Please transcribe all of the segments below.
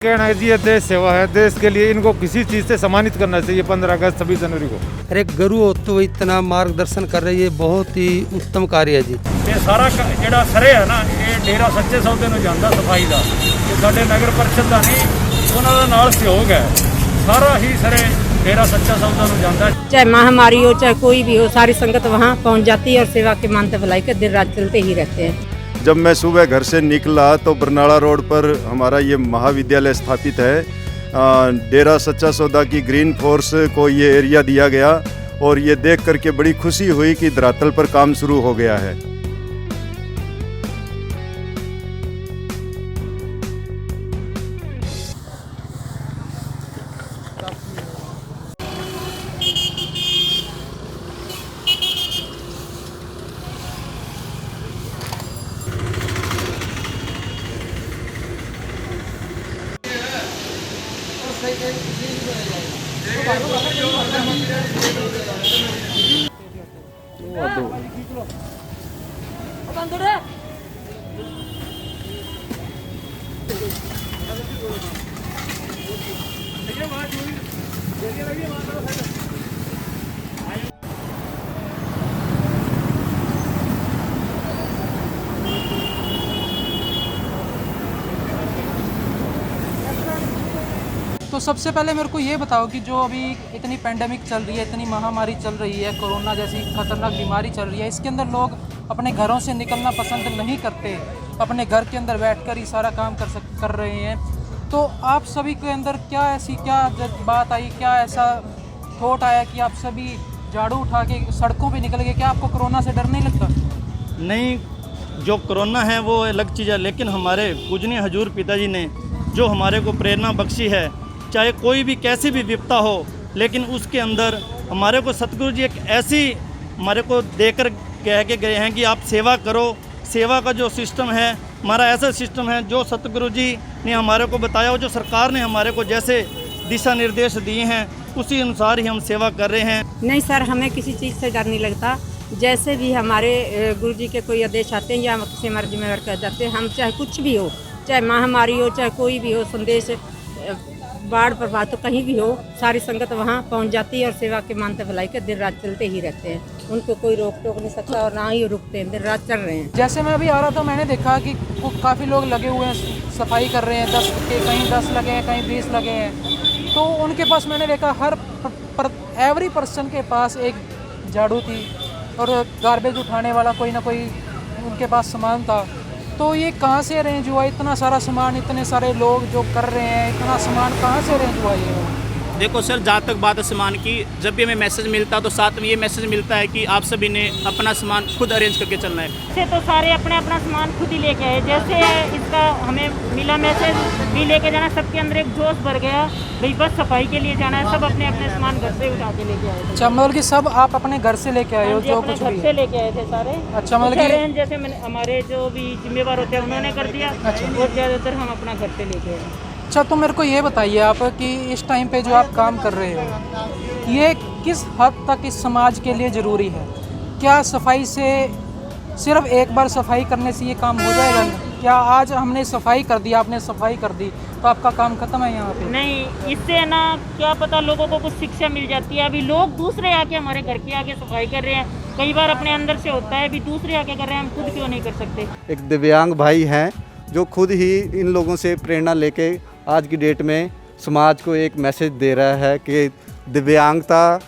कहना है जी, ये देश सेवा है। देश के लिए इनको किसी चीज़ से सम्मानित करना चाहिए 15 अगस्त 26 जनवरी को। अरे गुरु होते हुए इतना मार्गदर्शन कर रही है, बहुत ही उत्तम कार्य है जी। ये सारा ਜਿਹੜਾ ਸਰੇ ਹੈ ਨਾ, ਇਹ ਡੇਰਾ ਸੱਚੇ ਸੌਦੇ ਨੂੰ ਜਾਂਦਾ ਸਫਾਈ ਦਾ। ਇਹ ਸਾਡੇ ਨਗਰ ਪਰਿਸ਼ਦ ਦਾ ਨਹੀਂ, ਉਹਨਾਂ ਦਾ ਨਾਲ ਸਹਿਯੋਗ ਹੈ। ਸਾਰਾ ਹੀ ਸਰੇ डेरा सच्चा सौदा ਨੂੰ ਜਾਂਦਾ है। चाहे महामारी हो चाहे कोई भी हो, सारी संगत वहाँ पहुँच जाती है और सेवा के मानते भलाई के दिन रात चलते ही रहते हैं। जब मैं सुबह घर से निकला तो बरनाला रोड पर हमारा ये महाविद्यालय स्थापित है। डेरा सच्चा सौदा की ग्रीन फोर्स को ये एरिया दिया गया और ये देख करके बड़ी खुशी हुई कि धरातल पर काम शुरू हो गया है। तो सबसे पहले मेरे को ये बताओ कि जो अभी इतनी पैंडेमिक चल रही है, इतनी महामारी चल रही है, कोरोना जैसी खतरनाक बीमारी चल रही है, इसके अंदर लोग अपने घरों से निकलना पसंद नहीं करते, अपने घर के अंदर बैठकर ही सारा काम कर रहे हैं। तो आप सभी के अंदर क्या बात आई, क्या ऐसा थॉट आया कि आप सभी झाड़ू उठा के सड़कों पे निकल गए? क्या आपको कोरोना से डर नहीं लगता? नहीं, जो कोरोना है वो अलग चीज़ है, लेकिन हमारे पूजनीय हजूर पिताजी ने जो हमारे को प्रेरणा बख्शी है, चाहे कोई भी कैसी भी विपदा हो, लेकिन उसके अंदर हमारे को सतगुरु जी एक ऐसी हमारे को देकर कह के गए हैं कि आप सेवा करो। सेवा का जो सिस्टम है हमारा ऐसा सिस्टम है जो सतगुरु जी ने हमारे को बताया, और जो सरकार ने हमारे को जैसे दिशा निर्देश दिए हैं उसी अनुसार ही हम सेवा कर रहे हैं। नहीं सर, हमें किसी चीज़ से डर नहीं लगता। जैसे भी हमारे गुरु जी के कोई आदेश आते हैं या किसी हमारे जिम्मेवार कर जाते हैं, हम चाहे कुछ भी हो, चाहे महामारी हो चाहे कोई भी हो, संदेश बाढ़ प्रभावित तो कहीं भी हो, सारी संगत वहाँ पहुँच जाती है और सेवा के मानते भलाई के दिन रात चलते ही रहते हैं। उनको कोई रोक टोक नहीं सकता और ना ही रुकते हैं, दिन रात चल रहे हैं। जैसे मैं अभी आ रहा था, मैंने देखा कि काफ़ी लोग लगे हुए हैं, सफाई कर रहे हैं। 10 के कहीं 10 लगे हैं, कहीं 20 लगे हैं। तो उनके पास मैंने देखा हर एवरी पर्सन के पास एक झाड़ू थी और गार्बेज उठाने वाला कोई ना कोई उनके पास सामान था। तो ये कहाँ से अरेंज हुआ इतना सारा सामान? इतने सारे लोग जो कर रहे हैं, इतना सामान कहाँ से अरेंज हुआ ये? देखो सर, जहाँ तक बात है सामान की, जब भी हमें मैसेज मिलता तो साथ में ये मैसेज मिलता है कि आप सभी ने अपना सामान खुद अरेंज करके चलना है। से तो सारे अपने अपना सामान खुद ही लेके आए। जैसे इसका हमें मिला मैसेज भी लेके जाना, सबके अंदर एक जोश भर गया, भाई बस सफाई के लिए जाना है। सब अपने अपने सामान घर से उठा के लेके आए थे। अच्छा, मतलब कि सब आप अपने घर से लेके आए हो? जो कुछ घर से लेके आए थे सारे। अच्छा, मतलब कि जैसे हमारे जो भी जिम्मेवार होते हैं उन्होंने कर दिया, और ज़्यादातर हम अपना घर से लेके आए। अच्छा, तो मेरे को ये बताइए आप कि इस टाइम पे जो आप काम कर रहे हो, ये किस हद तक इस समाज के लिए ज़रूरी है? क्या सफाई से सिर्फ एक बार सफाई करने से ये काम हो जाएगा? क्या आज हमने सफाई कर दी, आपने सफाई कर दी तो आपका काम खत्म है यहाँ पे? नहीं, इससे ना क्या पता लोगों को कुछ शिक्षा मिल जाती है। अभी लोग दूसरे आके हमारे घर के आगे सफाई कर रहे हैं, कई बार अपने अंदर से होता है अभी दूसरे आके कर रहे हैं, हम खुद क्यों नहीं कर सकते? एक दिव्यांग भाई हैं जो खुद ही इन लोगों से प्रेरणा लेके आज की डेट में समाज को एक मैसेज दे रहा है कि दिव्यांगता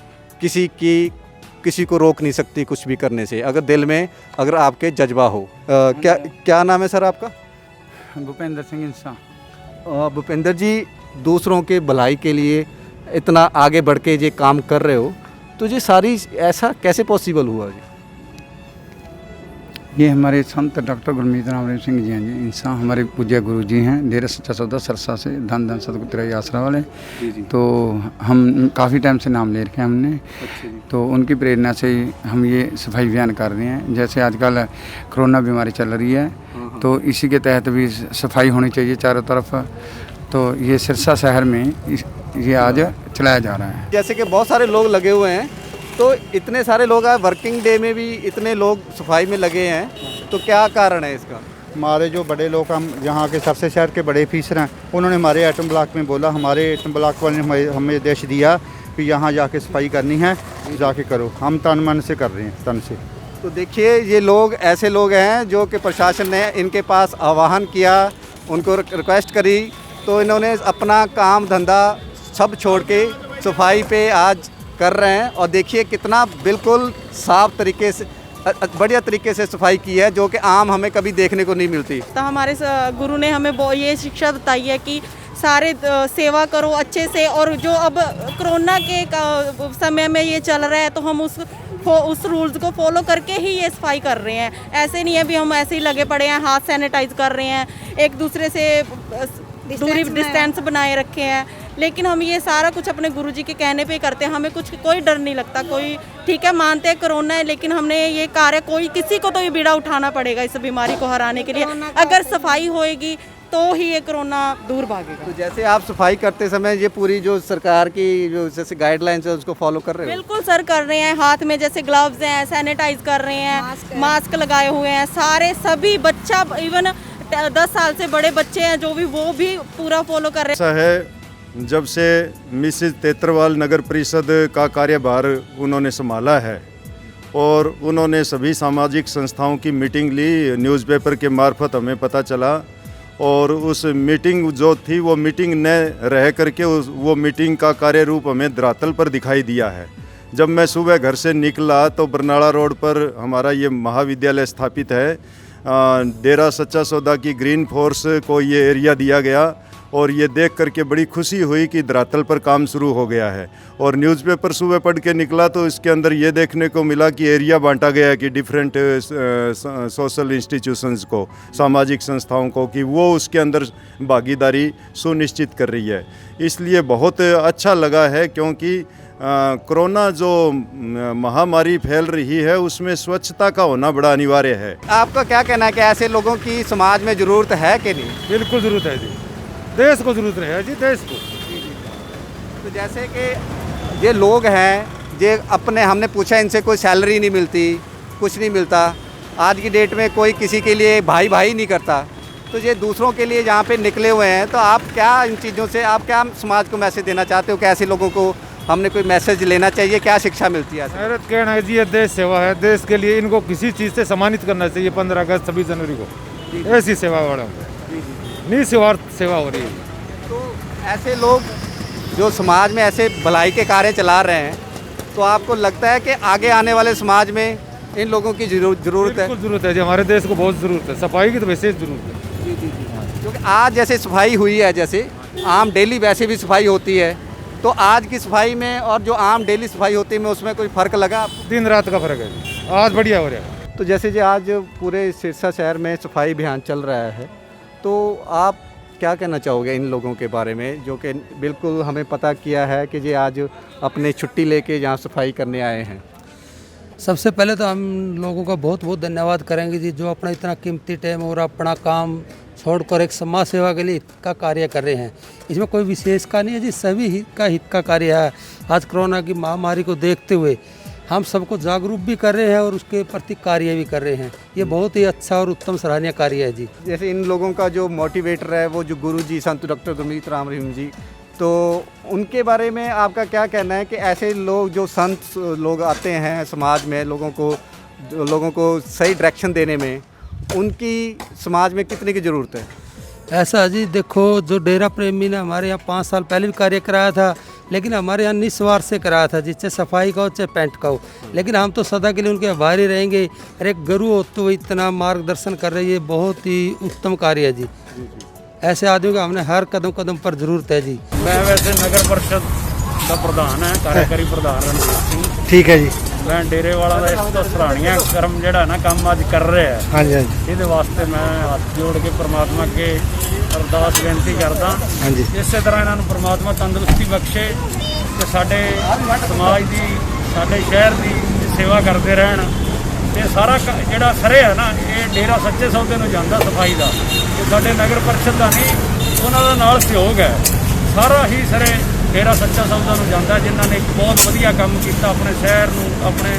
किसी को रोक नहीं सकती कुछ भी करने से, अगर दिल में अगर आपके जज्बा हो। क्या नाम है सर आपका? भूपेंद्र सिंह इंसा। भूपेंद्र जी, दूसरों के भलाई के लिए इतना आगे बढ़ के ये काम कर रहे हो, तो ये सारी ऐसा कैसे पॉसिबल हुआ जी? ये हमारे संत डॉक्टर गुरमीत राम सिंह जी हैं जी, इंसान हमारे पूज्य गुरु जी हैं, डेरा सच्चा सौदा सरसा से, धन धन सतगुरु तेरा आसरा वाले। तो हम काफ़ी टाइम से नाम ले रखे हैं हमने। तो उनकी प्रेरणा से हम ये सफाई अभियान कर रहे हैं। जैसे आजकल कोरोना बीमारी चल रही है, तो इसी के तहत भी सफाई होनी चाहिए चारों तरफ। तो ये सिरसा शहर में ये आज चलाया जा रहा है। जैसे कि बहुत सारे लोग लगे हुए हैं, तो इतने सारे लोग आज वर्किंग डे में भी इतने लोग सफाई में लगे हैं, तो क्या कारण है इसका? हमारे जो बड़े लोग, हम यहाँ के सबसे शहर के बड़े ऑफिसर हैं, उन्होंने हमारे एटम ब्लॉक में बोला, हमारे एटम ब्लॉक वाले ने हमें आदेश दिया कि यहाँ जाके सफाई करनी है, जाके करो। हम तन मन से कर रहे हैं, तन से। तो देखिए ये लोग ऐसे लोग हैं जो कि प्रशासन ने इनके पास आह्वान किया, उनको रिक्वेस्ट करी, तो इन्होंने अपना काम धंधा सब छोड़ के सफाई पे आज कर रहे हैं। और देखिए कितना बिल्कुल साफ तरीके से, बढ़िया तरीके से सफाई की है, जो कि आम हमें कभी देखने को नहीं मिलती। तो हमारे गुरु ने हमें ये शिक्षा बताई है कि सारे सेवा करो अच्छे से, और जो अब कोरोना के समय में ये चल रहा है तो हम उस रूल्स को फॉलो करके ही ये सफाई कर रहे हैं। ऐसे नहीं है भी हम ऐसे ही लगे पड़े हैं, हाथ सैनिटाइज कर रहे हैं, एक दूसरे से दूरी डिस्टेंस बनाए रखे हैं, लेकिन हम ये सारा कुछ अपने गुरुजी के कहने पे करते हैं। हमें कोई डर नहीं लगता। कोई ठीक है, मानते हैं कोरोना है, लेकिन हमने ये कार्य किसी को तो ये बीड़ा उठाना पड़ेगा इस बीमारी को हराने के लिए। अगर सफाई होएगी तो ही ये कोरोना दूर भागेगा। तो जैसे आप सफाई करते समय ये पूरी जो सरकार की जो जैसे गाइडलाइंस है उसको फॉलो कर रहे हो? बिल्कुल सर, कर रहे हैं। हाथ में जैसे ग्लव्स हैं, सैनिटाइज कर रहे हैं, मास्क लगाए हुए हैं, सारे सभी बच्चा, इवन 10 साल से बड़े बच्चे हैं जो भी, वो भी पूरा फॉलो कर रहे हैं। ऐसा है, जब से मिसेज तेतरवाल नगर परिषद का कार्यभार उन्होंने संभाला है और उन्होंने सभी सामाजिक संस्थाओं की मीटिंग ली, न्यूज़पेपर के मार्फत हमें पता चला, और उस मीटिंग जो थी वो मीटिंग न रह करके वो मीटिंग का कार्य रूप हमें धरातल पर दिखाई दिया है। जब मैं सुबह घर से निकला तो बरनाला रोड पर हमारा ये महाविद्यालय स्थापित है। डेरा सच्चा सौदा की ग्रीन फोर्स को ये एरिया दिया गया, और ये देख करके बड़ी खुशी हुई कि धरातल पर काम शुरू हो गया है। और न्यूज़पेपर सुबह पढ़ के निकला तो इसके अंदर ये देखने को मिला कि एरिया बांटा गया है कि डिफरेंट सोशल इंस्टीट्यूशंस को, सामाजिक संस्थाओं को, कि वो उसके अंदर भागीदारी सुनिश्चित कर रही है। इसलिए बहुत अच्छा लगा है, क्योंकि कोरोना जो महामारी फैल रही है उसमें स्वच्छता का होना बड़ा अनिवार्य है। आपका क्या कहना है कि ऐसे लोगों की समाज में ज़रूरत है कि नहीं? बिल्कुल ज़रूरत है जी, देश को ज़रूरत है जी, देश को। तो जैसे कि ये लोग हैं, ये अपने, हमने पूछा इनसे, कोई सैलरी नहीं मिलती, कुछ नहीं मिलता। आज की डेट में कोई किसी के लिए भाई भाई नहीं करता, तो ये दूसरों के लिए यहाँ पे निकले हुए हैं। तो आप क्या इन चीज़ों से, आप क्या समाज को मैसेज देना चाहते हो कि ऐसे लोगों को हमने कोई मैसेज लेना चाहिए, क्या शिक्षा मिलती है? मेरा कहना है जी, ये देश सेवा है, देश के लिए इनको किसी चीज़ से सम्मानित करना चाहिए। 15 अगस्त 26 जनवरी को ऐसी सेवा वाला निस्वार्थ सेवा हो रही है। तो ऐसे लोग जो समाज में ऐसे भलाई के कार्य चला रहे हैं, तो आपको लगता है कि आगे आने वाले समाज में इन लोगों की ज़रूरत है? ज़रूरत है जी, हमारे देश को बहुत ज़रूरत है, सफाई की तो विशेष ज़रूरत है। जी। क्योंकि आज जैसे सफाई हुई है, जैसे आम डेली वैसे भी सफाई होती है, तो आज की सफाई में और जो आम डेली सफाई होती है में उसमें कोई फ़र्क लगा? दिन रात का फ़र्क है, आज बढ़िया हो रहा है। तो जैसे जो आज पूरे सिरसा शहर में सफाई अभियान चल रहा है, तो आप क्या कहना चाहोगे इन लोगों के बारे में, जो कि बिल्कुल हमें पता किया है कि ये आज अपने छुट्टी लेके यहाँ सफाई करने आए हैं? सबसे पहले तो हम लोगों का बहुत बहुत धन्यवाद करेंगे जी, जो अपना इतना कीमती टाइम और अपना काम छोड़कर एक समाज सेवा के लिए हित का कार्य कर रहे हैं। इसमें कोई विशेष का नहीं है जी, सभी हित का कार्य है। आज कोरोना की महामारी को देखते हुए हम सबको जागरूक भी कर रहे हैं और उसके प्रति कार्य भी कर रहे हैं। ये बहुत ही अच्छा और उत्तम सराहनीय कार्य है जी। जैसे इन लोगों का जो मोटिवेटर है वो जो गुरु जी संत डॉक्टर गुरमीत राम रहीम जी, तो उनके बारे में आपका क्या कहना है कि ऐसे लोग जो संत लोग आते हैं समाज में, लोगों को सही डायरेक्शन देने में, उनकी समाज में कितने की ज़रूरत है? ऐसा जी, देखो, जो डेरा प्रेमी ने हमारे यहाँ 5 साल पहले भी कार्य कराया था, लेकिन हमारे यहाँ निस्वार्थ से कराया था जी, चाहे सफाई का हो चाहे पेंट का हो। लेकिन हम तो सदा के लिए उनके आभारी रहेंगे। और एक गुरु हो तो इतना मार्गदर्शन कर रही है, बहुत ही उत्तम कार्य है जी। ऐसे आदमी का हमने हर कदम कदम पर जरूरत है जी। मैं वैसे नगर परिषद का प्रधान है, कार्यकारी प्रधान रणजीत सिंह। ठीक है जी। मैं डेरे वाला ਦਾ ਇਸ ਤੋਂ ਸਰਾਹਣੀय कर्म ਜਿਹੜਾ ਨਾ ਕੰਮ ਅੱਜ ਕਰ ਰਿਹਾ ਹੈ। ਹਾਂਜੀ ਹਾਂਜੀ। ਇਹਦੇ ਵਾਸਤੇ ਮੈਂ ਹੱਥ ਜੋੜ ਕੇ ਪ੍ਰਮਾਤਮਾ ਅੱਗੇ ਅਰਦਾਸ ਬੇਨਤੀ ਕਰਦਾ। ਹਾਂਜੀ। ਇਸੇ ਤਰ੍ਹਾਂ ਇਹਨਾਂ ਨੂੰ ਪ੍ਰਮਾਤਮਾ ਤੰਦਰੁਸਤੀ ਬਖਸ਼ੇ ਤੇ ਸਾਡੇ ਸਮਾਜ ਦੀ, ਸਾਡੇ ਸ਼ਹਿਰ ਦੀ ਸੇਵਾ ਕਰਦੇ ਰਹਿਣ। ਤੇ ਸਾਰਾ ਜਿਹੜਾ ਸਰੇ ਹੈ ਨਾ, ਇਹ ਡੇਰਾ ਸੱਚੇ ਸੌਦੇ ਨੂੰ ਜਾਂਦਾ ਸਫਾਈ ਦਾ, ਇਹ ਸਾਡੇ ਨਗਰ ਪਰਿਸ਼ਦ ਦਾ ਨਹੀਂ, ਉਹਨਾਂ ਦਾ ਨਾਲ ਸਹਿਯੋਗ ਹੈ। ਸਾਰਾ ਹੀ ਸਰੇ डेरा सच्चा सौदा ਨੂੰ ਜਾਂਦਾ, ਜਿਨ੍ਹਾਂ ਨੇ ਇੱਕ ਬਹੁਤ ਵਧੀਆ ਕੰਮ ਕੀਤਾ, ਆਪਣੇ ਸ਼ਹਿਰ ਨੂੰ, ਆਪਣੇ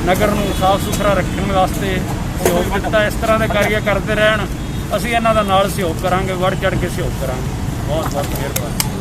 ਨਗਰ ਨੂੰ ਸਾਫ਼ ਸੁਥਰਾ ਰੱਖਣ ਵਾਸਤੇ ਸਹਿਯੋਗ ਦਿੱਤਾ। ਇਸ ਤਰ੍ਹਾਂ ਦੇ ਕਾਰਜ ਕਰਦੇ ਰਹਿਣ ਅਸੀਂ ਇਹਨਾਂ ਦਾ ਨਾਲ ਸਹਿਯੋਗ ਕਰਾਂਗੇ, ਵੱਧ ਚੜ੍ਹ ਕੇ ਸਹਿਯੋਗ ਕਰਾਂਗੇ। ਬਹੁਤ ਬਹੁਤ ਮਿਹਰਬਾਨੀ।